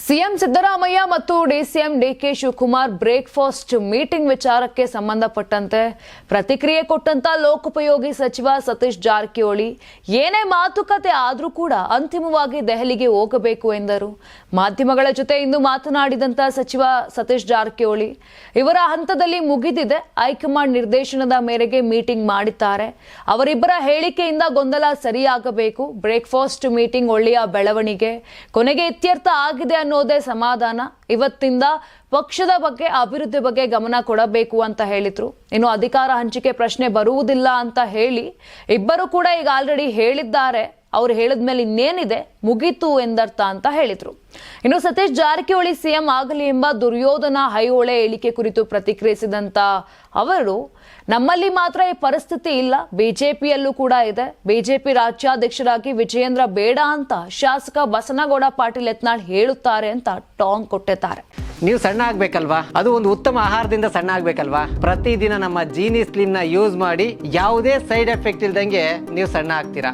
CM Siddaramaiah ಮತ್ತು DCM DK Shivakumar breakfast meeting ವಿಚಾರಕ್ಕೆ ಸಂಬಂಧಪಟ್ಟಂತೆ ಪ್ರತಿಕ್ರಿಯೆ ಕೊಟ್ಟಂತ ಲೋಕೋಪಯೋಗಿ ಸಚಿವ ಸತೀಶ್ ಜಾರಕಿಹೊಳಿ ಏನೇ ಮಾತುಕತೆ ಆದರೂ ಕೂಡ ಅಂತಿಮವಾಗಿ ದೆಹಲಿಗೆ ಹೋಗಬೇಕು ಎಂದರು. ಮಾಧ್ಯಮಗಳ ಜೊತೆ ಇಂದು ಮಾತನಾಡಿದಂತ ಸಚಿವ ಸತೀಶ್ ಜಾರಕಿಹೊಳಿ ಇವರ ಹಂತದಲ್ಲಿ ಮುಗಿದಿದೆ, ಹೈಕಮಾಂಡ್ ನಿರ್ದೇಶನದ ಮೇರೆಗೆ ಮೀಟಿಂಗ್ ಮಾಡಿದ್ದಾರೆ. ಅವರಿಬ್ಬರ ಹೇಳಿಕೆಯಿಂದ ಗೊಂದಲ ಸರಿಯಾಗಬೇಕು. ಬ್ರೇಕ್ಫಾಸ್ಟ್ ಮೀಟಿಂಗ್ ಒಳ್ಳೆಯ ಬೆಳವಣಿಗೆ, ಕೊನೆಗೆ ಇತ್ಯರ್ಥ ಆಗಿದೆ ಅನ್ನೋದೇ ಸಮಾಧಾನ. ಇವತ್ತಿಂದ ಪಕ್ಷದ ಬಗ್ಗೆ, ಅಭಿವೃದ್ಧಿ ಬಗ್ಗೆ ಗಮನ ಕೊಡಬೇಕು ಅಂತ ಹೇಳಿದ್ರು. ಇನ್ನು ಅಧಿಕಾರ ಹಂಚಿಕೆ ಪ್ರಶ್ನೆ ಬರುವುದಿಲ್ಲ ಅಂತ ಹೇಳಿ ಇಬ್ಬರು ಕೂಡ ಈಗ ಆಲ್ರೆಡಿ ಹೇಳಿದ್ದಾರೆ. ಅವ್ರು ಹೇಳಿದ್ಮೇಲೆ ಇನ್ನೇನಿದೆ, ಮುಗೀತು ಎಂದರ್ಥ ಅಂತ ಹೇಳಿದ್ರು. ಇನ್ನು ಸತೀಶ್ ಜಾರಕಿಹೊಳಿ ಸಿಎಂ ಆಗಲಿ ಎಂಬ ದುರ್ಯೋಧನ ಹೈಹೊಳೆ ಹೇಳಿಕೆ ಕುರಿತು ಪ್ರತಿಕ್ರಿಯಿಸಿದಂತ ಅವರು, ನಮ್ಮಲ್ಲಿ ಮಾತ್ರ ಈ ಪರಿಸ್ಥಿತಿ ಇಲ್ಲ, ಬಿಜೆಪಿಯಲ್ಲೂ ಕೂಡ ಇದೆ. ಬಿಜೆಪಿ ರಾಜ್ಯಾಧ್ಯಕ್ಷರಾಗಿ ವಿಜಯೇಂದ್ರ ಬೇಡ ಅಂತ ಶಾಸಕ ಬಸನಗೌಡ ಪಾಟೀಲ್ ಯತ್ನಾಳ್ ಹೇಳುತ್ತಾರೆ ಅಂತ ಟಾಂಗ್ ಕೊಟ್ಟಿದ್ದಾರೆ. ನೀವು ಸಣ್ಣ ಆಗ್ಬೇಕಲ್ವಾ, ಅದು ಒಂದು ಉತ್ತಮ ಆಹಾರದಿಂದ ಸಣ್ಣ ಆಗ್ಬೇಕಲ್ವಾ. ಪ್ರತಿದಿನ ನಮ್ಮ ಜೀನಿ ಸ್ಲಿಮ್ ನ ಯೂಸ್ ಮಾಡಿ ಯಾವುದೇ ಸೈಡ್ ಎಫೆಕ್ಟ್ ಇಲ್ದಂಗೆ ನೀವು ಸಣ್ಣ ಆಗ್ತೀರಾ.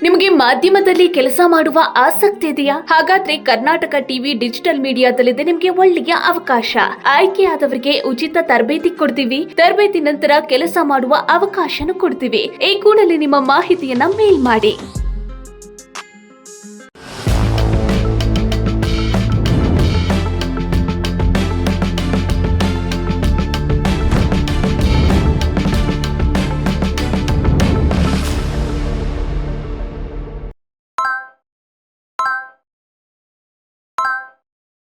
ನಿಮಗೆ ಮಾಧ್ಯಮದಲ್ಲಿ ಕೆಲಸ ಮಾಡುವ ಆಸಕ್ತಿ ಇದೆಯಾ? ಹಾಗಾದ್ರೆ ಕರ್ನಾಟಕ ಟಿವಿ ಡಿಜಿಟಲ್ ಮೀಡಿಯಾದಲ್ಲಿದೆ ನಿಮಗೆ ಒಳ್ಳೆಯ ಅವಕಾಶ. ಆಯ್ಕೆಯಾದವರಿಗೆ ಉಚಿತ ತರಬೇತಿ ಕೊಡ್ತೀವಿ. ತರಬೇತಿ ನಂತರ ಕೆಲಸ ಮಾಡುವ ಅವಕಾಶನೂ ಕೊಡ್ತೀವಿ. ಈ ಕೂಡಲೇ ನಿಮ್ಮ ಮಾಹಿತಿಯನ್ನ ಮೇಲ್ ಮಾಡಿ.